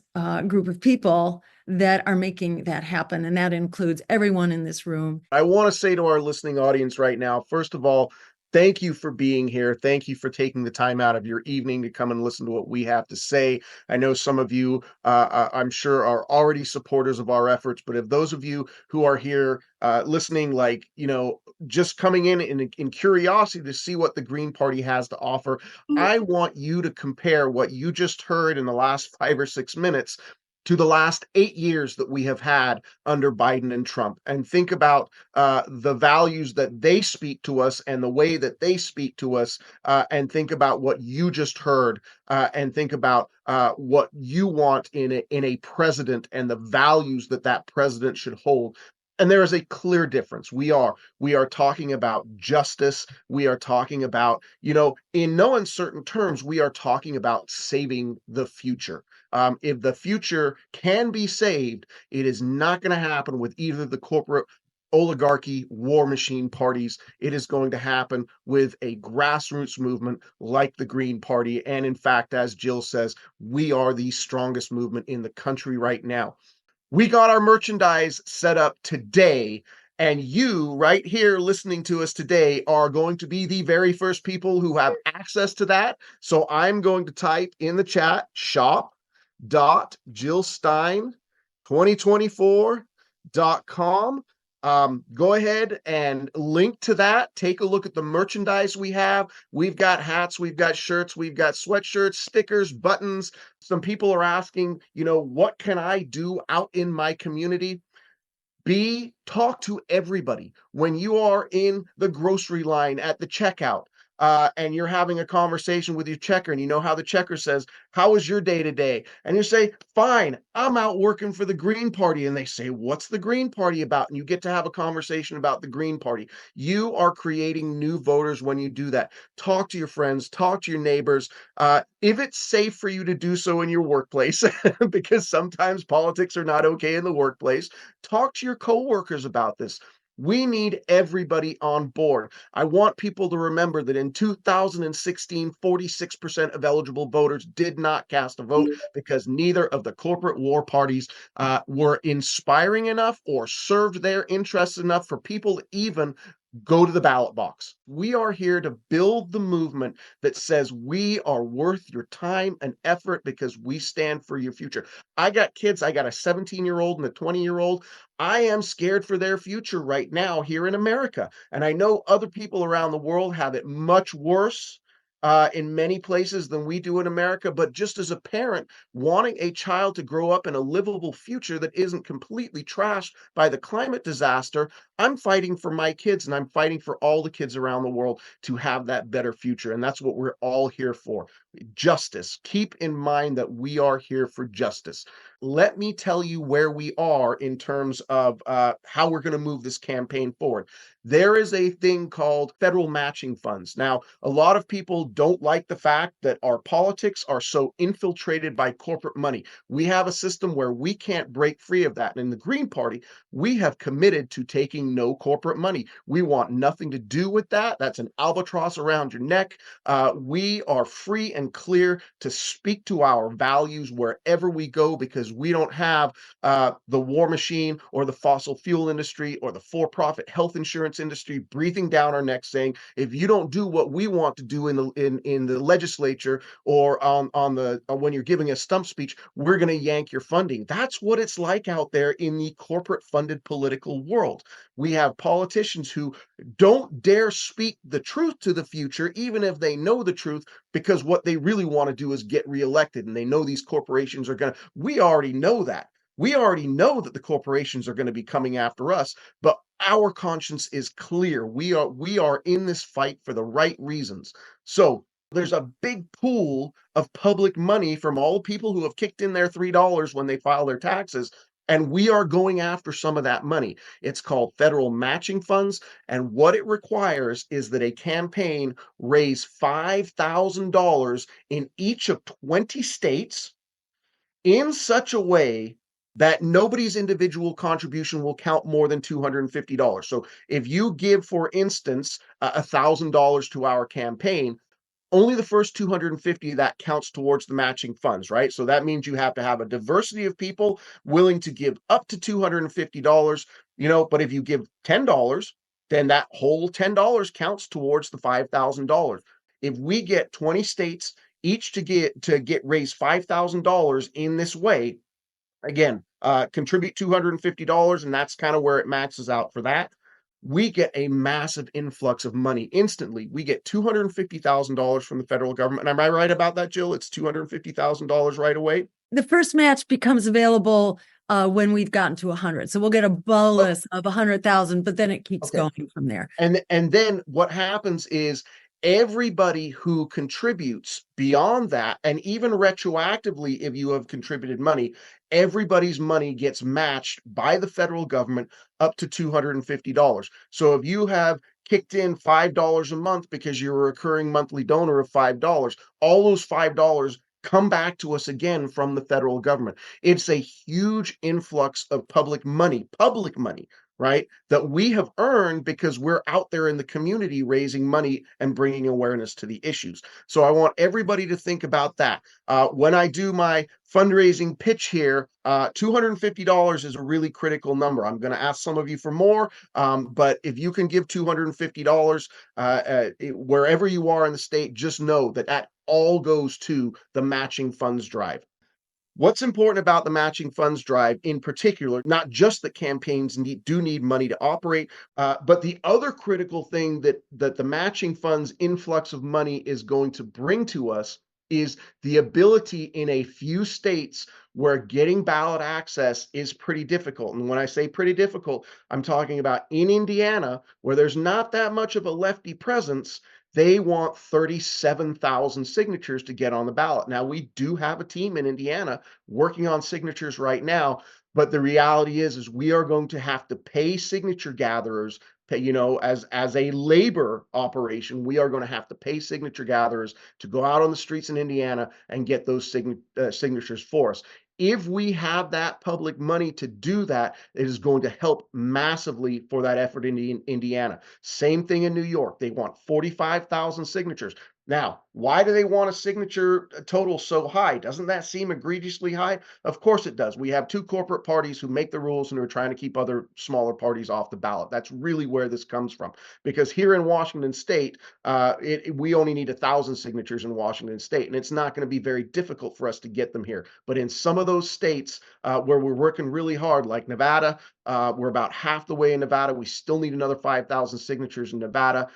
group of people that are making that happen. And that includes everyone in this room. I want to say to our listening audience right now, first of all, thank you for being here. Thank you for taking the time out of your evening to come and listen to what we have to say. I know some of you, I'm sure, are already supporters of our efforts, but if those of you who are here listening, like, you know, just coming in curiosity to see what the Green Party has to offer, I want you to compare what you just heard in the last 5 or 6 minutes to the last 8 years that we have had under Biden and Trump, and think about the values that they speak to us and the way that they speak to us, and think about what you just heard, and think about what you want in a president and the values that that president should hold. And there is a clear difference. We are talking about justice. We are talking about, you know, in no uncertain terms, we are talking about saving the future. If the future can be saved, it is not going to happen with either the corporate oligarchy war machine parties. It is going to happen with a grassroots movement like the Green Party. And in fact, as Jill says, we are the strongest movement in the country right now. We got our merchandise set up today, and you right here listening to us today are going to be the very first people who have access to that. So I'm going to type in the chat shop.jillstein2024.com. Go ahead and link to that. Take a look at the merchandise we have. We've got hats, we've got shirts, we've got sweatshirts, stickers, buttons. Some people are asking, you know, what can I do out in my community? Talk to everybody. When you are in the grocery line at the checkout, and you're having a conversation with your checker, and you know how the checker says, how was your day today? And you say, fine, I'm out working for the Green Party. And they say, what's the Green Party about? And you get to have a conversation about the Green Party. You are creating new voters when you do that. Talk to your friends, talk to your neighbors. If it's safe for you to do so in your workplace, because sometimes politics are not okay in the workplace, talk to your coworkers about this. We need everybody on board. I want people to remember that in 2016, 46% of eligible voters did not cast a vote because neither of the corporate war parties were inspiring enough or served their interests enough for people to even go to the ballot box. We are here to build the movement that says we are worth your time and effort because we stand for your future. I got kids. I got a 17-year-old and a 20-year-old. I am scared for their future right now here in America. And I know other people around the world have it much worse in many places than we do in America. But just as a parent, wanting a child to grow up in a livable future that isn't completely trashed by the climate disaster, I'm fighting for my kids and I'm fighting for all the kids around the world to have that better future. And that's what we're all here for. Justice. Keep in mind that we are here for justice. Let me tell you where we are in terms of how we're going to move this campaign forward. There is a thing called federal matching funds. Now, a lot of people don't like the fact that our politics are so infiltrated by corporate money. We have a system where we can't break free of that. And in the Green Party, we have committed to taking no corporate money. We want nothing to do with that. That's an albatross around your neck. We are free and clear to speak to our values wherever we go because we don't have the war machine or the fossil fuel industry or the for-profit health insurance industry breathing down our necks saying, if you don't do what we want to do in the legislature or on the when you're giving a stump speech, we're going to yank your funding. That's what it's like out there in the corporate funded political world. We have politicians who don't dare speak the truth to the future, even if they know the truth, because what they really want to do is get reelected. And they know these corporations are going to, we already know that. We already know that the corporations are going to be coming after us, but our conscience is clear. We are in this fight for the right reasons. So there's a big pool of public money from all the people who have kicked in their $3 when they file their taxes. And we are going after some of that money. It's called federal matching funds. And what it requires is that a campaign raise $5,000 in each of 20 states in such a way that nobody's individual contribution will count more than $250. So if you give, for instance, $1,000 to our campaign, only the first 250 of that counts towards the matching funds, right? So that means you have to have a diversity of people willing to give up to $250, but if you give $10, then that whole $10 counts towards the $5,000. If we get 20 states each to get raised $5,000 in this way, again, contribute $250, and that's kind of where it maxes out for that. We get a massive influx of money instantly. We get $250,000 from the federal government. Am I right about that, Jill? It's $250,000 right away. The first match becomes available when we've gotten to 100. So we'll get a bolus of 100,000, but then it keeps going from there. And then what happens is everybody who contributes beyond that, and even retroactively, if you have contributed money, everybody's money gets matched by the federal government up to $250. So if you have kicked in $5 a month because you're a recurring monthly donor of $5, all those $5 come back to us again from the federal government. It's a huge influx of public money, right? That we have earned because we're out there in the community raising money and bringing awareness to the issues. So I want everybody to think about that. When I do my fundraising pitch here, $250 is a really critical number. I'm going to ask some of you for more, but if you can give $250 wherever you are in the state, just know that that all goes to the matching funds drive. What's important about the matching funds drive in particular, not just that campaigns do need money to operate, but the other critical thing that the matching funds influx of money is going to bring to us is the ability in a few states where getting ballot access is pretty difficult. And when I say pretty difficult, I'm talking about in Indiana, where there's not that much of a lefty presence. They want 37,000 signatures to get on the ballot. Now, we do have a team in Indiana working on signatures right now, but the reality is we are going to have to pay signature gatherers, as a labor operation. We are going to have to pay signature gatherers to go out on the streets in Indiana and get those signatures for us. if we have that public money to do that, it is going to help massively for that effort in Indiana. Same thing in New York. They want 45,000 signatures. Now, why do they want a signature total so high? Doesn't that seem egregiously high? Of course it does. We have two corporate parties who make the rules and who are trying to keep other smaller parties off the ballot. That's really where this comes from. Because here in Washington State, we only need 1,000 signatures in Washington State, and it's not going to be very difficult for us to get them here. But in some of those states where we're working really hard, like Nevada, we're about half the way in Nevada. We still need another 5,000 signatures in Nevada.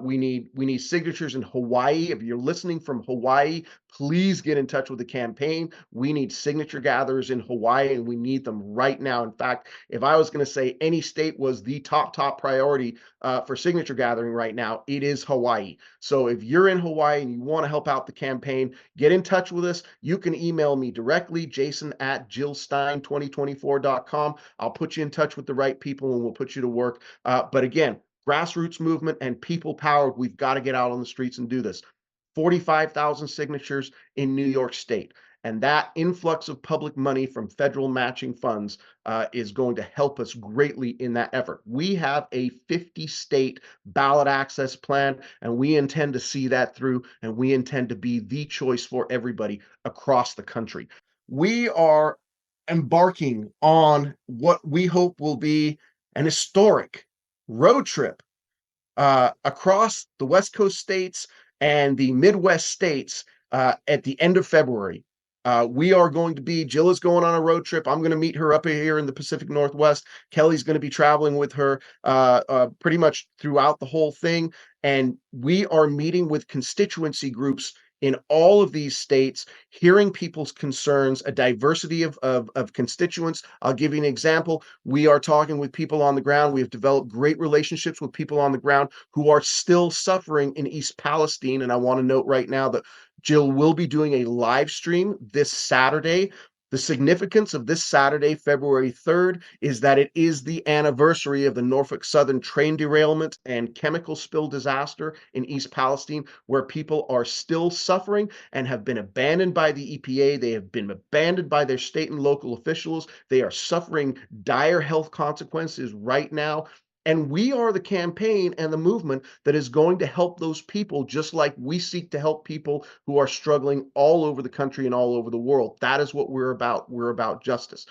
We need signatures in Hawaii. If you're listening from Hawaii, please get in touch with the campaign. We need signature gatherers in Hawaii, and we need them right now. In fact, if I was going to say any state was the top priority for signature gathering right now, it is Hawaii. So if you're in Hawaii and you want to help out the campaign, get in touch with us. You can email me directly, jason@jillstein2024.com. I'll put you in touch with the right people and we'll put you to work. But again, grassroots movement and people powered, we've got to get out on the streets and do this. 45,000 signatures in New York State. And that influx of public money from federal matching funds is going to help us greatly in that effort. We have a 50-state ballot access plan, and we intend to see that through, and we intend to be the choice for everybody across the country. We are embarking on what we hope will be an historic road trip across the West Coast states and the Midwest states at the end of February. We are going to be, Jill is going on a road trip. I'm going to meet her up here in the Pacific Northwest. Kelly's going to be traveling with her pretty much throughout the whole thing. And we are meeting with constituency groups in all of these states, hearing people's concerns, a diversity of constituents. I'll give you an example. We are talking with people on the ground. We have developed great relationships with people on the ground who are still suffering in East Palestine. And I want to note right now that Jill will be doing a live stream this Saturday. The significance of this Saturday, February 3rd, is that it is the anniversary of the Norfolk Southern train derailment and chemical spill disaster in East Palestine, where people are still suffering and have been abandoned by the EPA. They have been abandoned by their state and local officials. They are suffering dire health consequences right now. And we are the campaign and the movement that is going to help those people, just like we seek to help people who are struggling all over the country and all over the world. That is what we're about. We're about justice.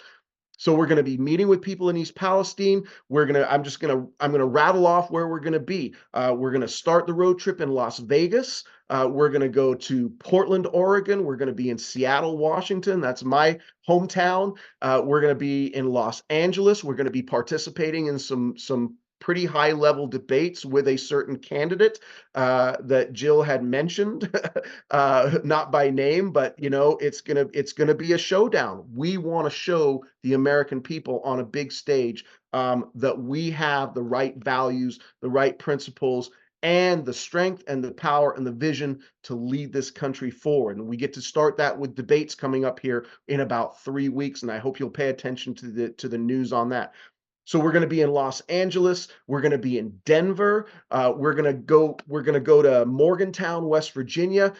So we're going to be meeting with people in East Palestine. I'm going to rattle off where we're going to be. We're going to start the road trip in Las Vegas. We're going to go to Portland, Oregon. We're going to be in Seattle, Washington. That's my hometown. We're going to be in Los Angeles. We're going to be participating in some pretty high level debates with a certain candidate that Jill had mentioned, not by name, but it's gonna be a showdown. We want to show the American people on a big stage that we have the right values, the right principles, and the strength and the power and the vision to lead this country forward. And we get to start that with debates coming up here in about 3 weeks, and I hope you'll pay attention to the news on that. So we're going to be in Los Angeles. We're going to be in Denver. We're going to go to Morgantown, West Virginia,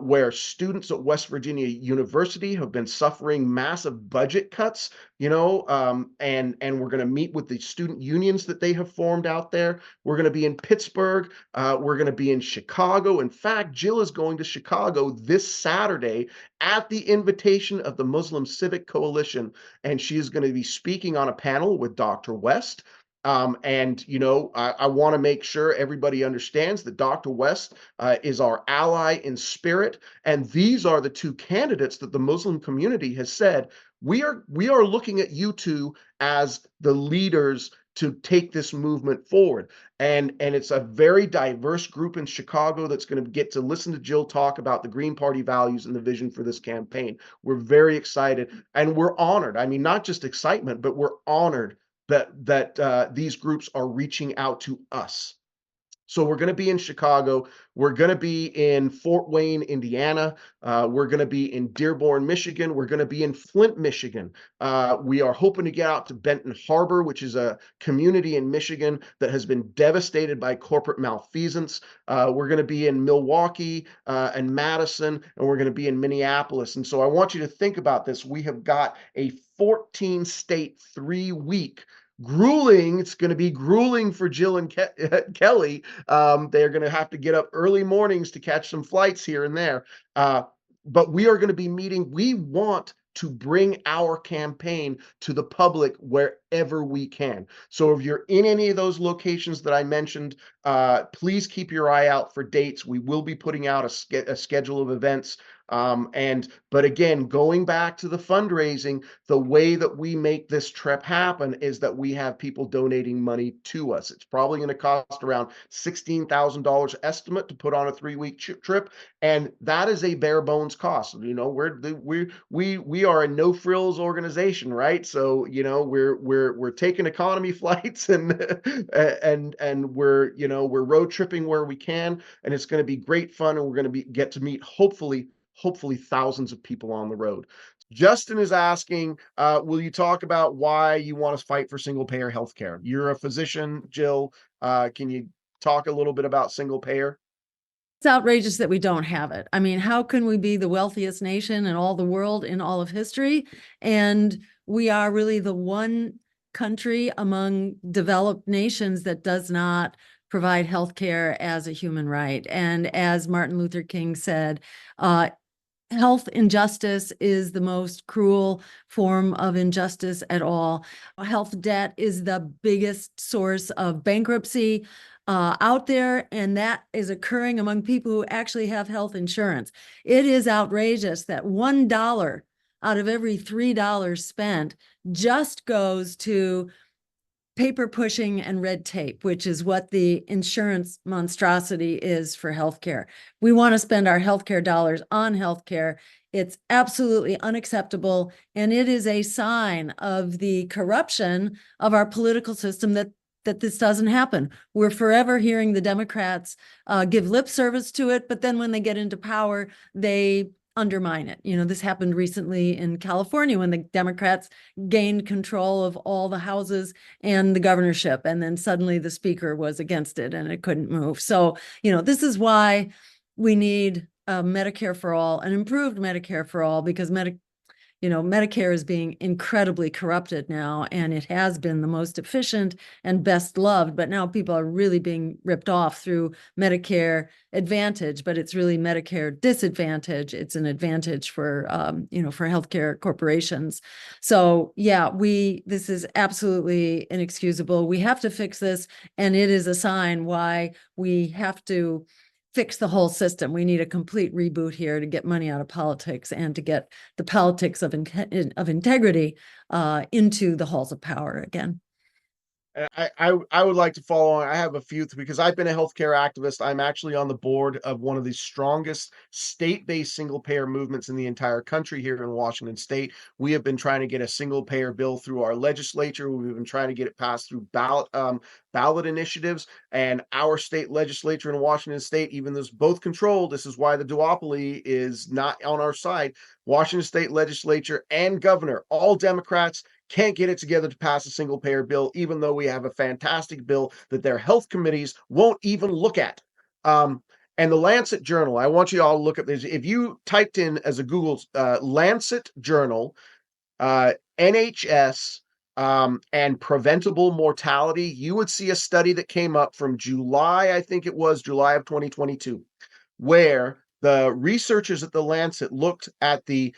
where students at West Virginia University have been suffering massive budget cuts. And we're going to meet with the student unions that they have formed out there. We're going to be in Pittsburgh. We're going to be in Chicago. In fact, Jill is going to Chicago this Saturday at the invitation of the Muslim Civic Coalition, and she is going to be speaking on a panel with Dr. West. I want to make sure everybody understands that Dr. West is our ally in spirit, and these are the two candidates that the Muslim community has said, we are looking at you two as the leaders to take this movement forward. And it's a very diverse group in Chicago that's going to get to listen to Jill talk about the Green Party values and the vision for this campaign. We're very excited and we're honored. I mean, not just excitement, but we're honored that these groups are reaching out to us. So we're going to be in Chicago. We're going to be in Fort Wayne, Indiana. We're going to be in Dearborn, Michigan. We're going to be in Flint, Michigan. We are hoping to get out to Benton Harbor, which is a community in Michigan that has been devastated by corporate malfeasance. We're going to be in Milwaukee and Madison, and we're going to be in Minneapolis. And so I want you to think about this. We have got a 14-state, 3-week grueling. It's going to be grueling for Jill and Kelly. They're going to have to get up early mornings to catch some flights here and there. But we are going to be meeting. We want to bring our campaign to the public wherever we can. So if you're in any of those locations that I mentioned, please keep your eye out for dates. We will be putting out a schedule of events. But again, going back to the fundraising, the way that we make this trip happen is that we have people donating money to us. It's probably going to cost around $16,000 estimate to put on a 3-week trip, and that is a bare bones cost. You know, we are a no frills organization, right? So you know, we're taking economy flights and we're road tripping where we can, and it's going to be great fun, and we're going to get to meet hopefully thousands of people on the road. Justin is asking, will you talk about why you want to fight for single payer healthcare? You're a physician, Jill. Can you talk a little bit about single payer? It's outrageous that we don't have it. I mean, how can we be the wealthiest nation in all the world in all of history? And we are really the one country among developed nations that does not provide healthcare as a human right. And as Martin Luther King said, health injustice is the most cruel form of injustice at all. Health debt is the biggest source of bankruptcy out there, and that is occurring among people who actually have health insurance. It is outrageous that $1 out of every $3 spent just goes to paper pushing and red tape, which is what the insurance monstrosity is for healthcare. We want to spend our healthcare dollars on healthcare. It's absolutely unacceptable, and it is a sign of the corruption of our political system that this doesn't happen. We're forever hearing the Democrats give lip service to it, but then when they get into power, they undermine it. You know, this happened recently in California when the Democrats gained control of all the houses and the governorship, and then suddenly the speaker was against it and it couldn't move. So, you know, this is why we need Medicare for all, an improved Medicare for all, because Medicare is being incredibly corrupted now, and it has been the most efficient and best loved, but now people are really being ripped off through Medicare Advantage, but it's really Medicare Disadvantage. It's an advantage for, for healthcare corporations. So yeah, this is absolutely inexcusable. We have to fix this, and it is a sign why we have to fix the whole system. We need a complete reboot here to get money out of politics and to get the politics of integrity into the halls of power again. I would like to follow on. I have a few, because I've been a healthcare activist. I'm actually on the board of one of the strongest state-based single-payer movements in the entire country here in Washington State. We have been trying to get a single-payer bill through our legislature. We've been trying to get it passed through ballot initiatives, and our state legislature in Washington State, even though it's both controlled, this is why the duopoly is not on our side. Washington State legislature and governor, all Democrats, can't get it together to pass a single payer bill, even though we have a fantastic bill that their health committees won't even look at. And the Lancet Journal, I want you all to look at this. If you typed in as a Google Lancet Journal, NHS and preventable mortality, you would see a study that came up from July, I think it was July of 2022, where the researchers at the Lancet looked at the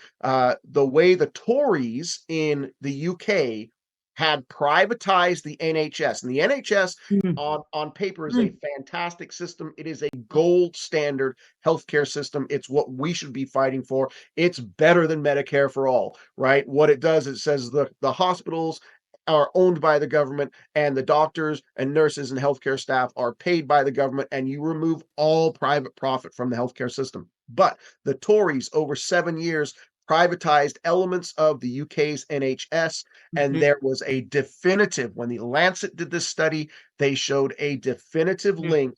way the Tories in the UK had privatized the NHS. And the NHS on paper is a fantastic system. It is a gold standard healthcare system. It's what we should be fighting for. It's better than Medicare for all, right? What it does, it says the hospitals are owned by the government, and the doctors and nurses and healthcare staff are paid by the government, and you remove all private profit from the healthcare system. But the Tories, over 7 years, privatized elements of the UK's NHS, and there was a definitive, when the Lancet did this study, they showed a definitive link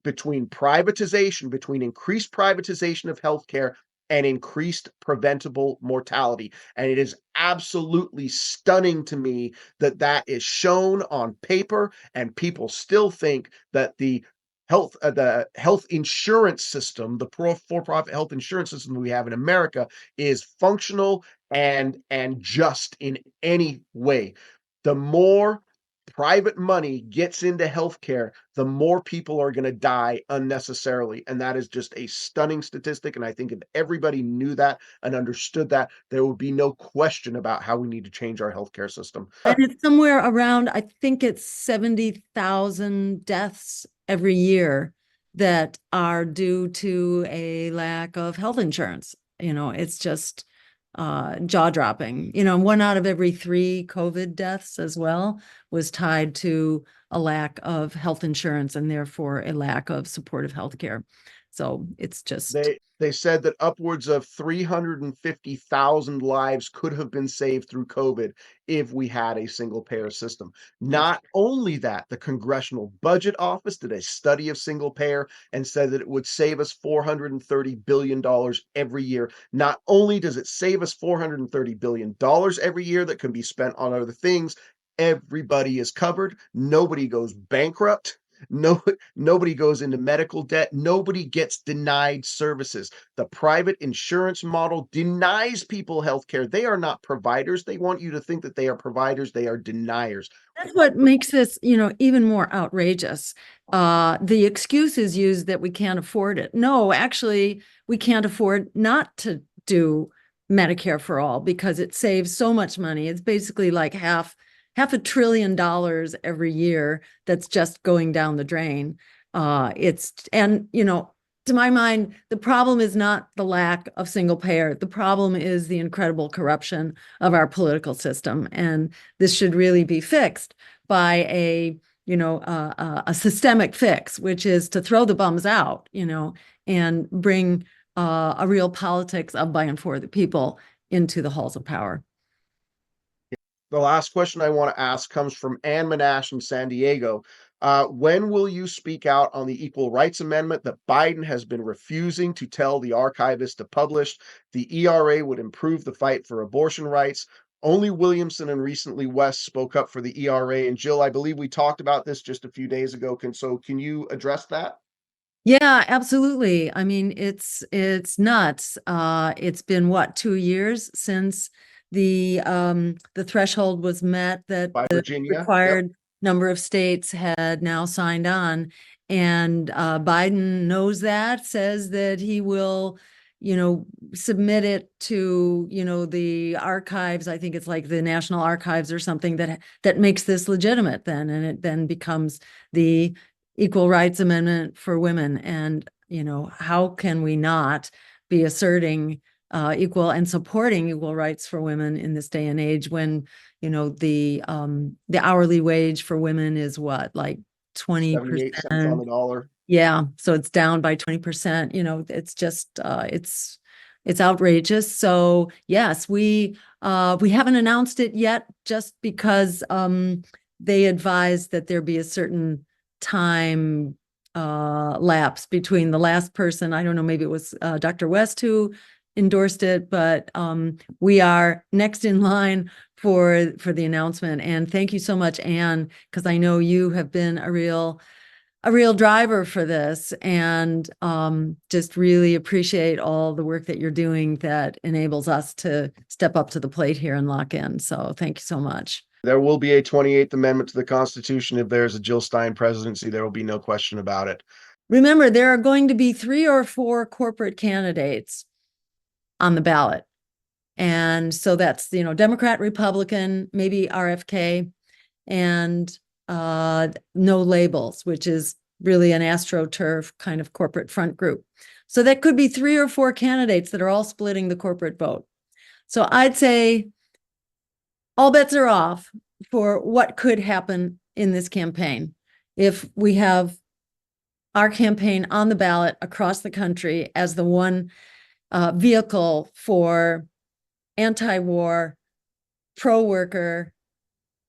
between privatization, between increased privatization of healthcare and increased preventable mortality. And it is absolutely stunning to me that that is shown on paper, and people still think that the health insurance system, the for-profit health insurance system we have in America, is functional and just in any way. The more private money gets into healthcare, the more people are going to die unnecessarily. And that is just a stunning statistic. And I think if everybody knew that and understood that, there would be no question about how we need to change our healthcare system. And it's somewhere around, I think it's 70,000 deaths every year that are due to a lack of health insurance. You know, it's just jaw-dropping. You know, 1 out of every 3 COVID deaths as well was tied to a lack of health insurance and therefore a lack of supportive health care. So it's just they said that upwards of 350,000 lives could have been saved through COVID if we had a single payer system. Not only that, the Congressional Budget Office did a study of single payer and said that it would save us $430 billion every year. Not only does it save us $430 billion every year that can be spent on other things, everybody is covered. Nobody goes bankrupt. Nobody goes into medical debt. Nobody gets denied services. The private insurance model denies people health care. They are not providers. They want you to think that they are providers. They are deniers. That's what makes this, you know, even more outrageous. The excuse is used that we can't afford it. No, actually, we can't afford not to do Medicare for all because it saves so much money. It's basically like half $1 trillion every year that's just going down the drain. And you know, to my mind, the problem is not the lack of single payer. The problem is the incredible corruption of our political system. And this should really be fixed by a systemic fix, which is to throw the bums out, you know, and bring a real politics of, by, and for the people into the halls of power. The last question I want to ask comes from Ann Monash in San Diego. When will you speak out on the Equal Rights Amendment that Biden has been refusing to tell the archivist to publish? The ERA would improve the fight for abortion rights. Only Williamson and recently West spoke up for the ERA. And Jill, I believe we talked about this just a few days ago. Can you address that? Yeah, absolutely. I mean, it's nuts. It's been what, 2 years since the threshold was met that By the Virginia? required number of states had now signed on. And Biden knows that, says that he will, you know, submit it to, you know, the archives. I think it's like the National Archives or something that makes this legitimate then. And it then becomes the Equal Rights Amendment for women. And, you know, how can we not be asserting equal and supporting equal rights for women in this day and age when, you know, the hourly wage for women is what, like 20%? 78 cents on the dollar. Yeah, so it's down by 20%. You know, it's just it's outrageous. So yes, we haven't announced it yet, just because they advised that there be a certain time lapse between the last person. I don't know, maybe it was Dr. West who endorsed it, but we are next in line for the announcement. And thank you so much, Anne, because I know you have been a real driver for this, and just really appreciate all the work that you're doing that enables us to step up to the plate here and lock in. So thank you so much. There will be a 28th Amendment to the Constitution. If there's a Jill Stein presidency, there will be no question about it. Remember, there are going to be 3 or 4 corporate candidates on the ballot. And so that's, you know, Democrat, Republican, maybe RFK, and no labels, which is really an AstroTurf kind of corporate front group. So that could be 3 or 4 candidates that are all splitting the corporate vote. So I'd say all bets are off for what could happen in this campaign if we have our campaign on the ballot across the country as the one vehicle for anti-war, pro-worker,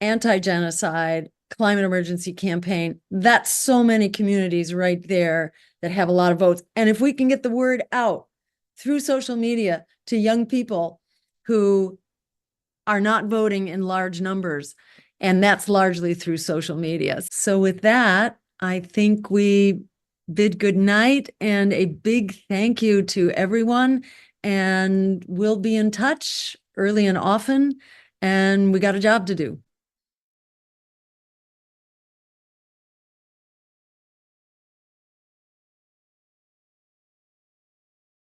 anti-genocide, climate emergency campaign. That's so many communities right there that have a lot of votes. And if we can get the word out through social media to young people who are not voting in large numbers, and that's largely through social media. So with that, I think we bid good night and a big thank you to everyone. And we'll be in touch early and often. And we got a job to do.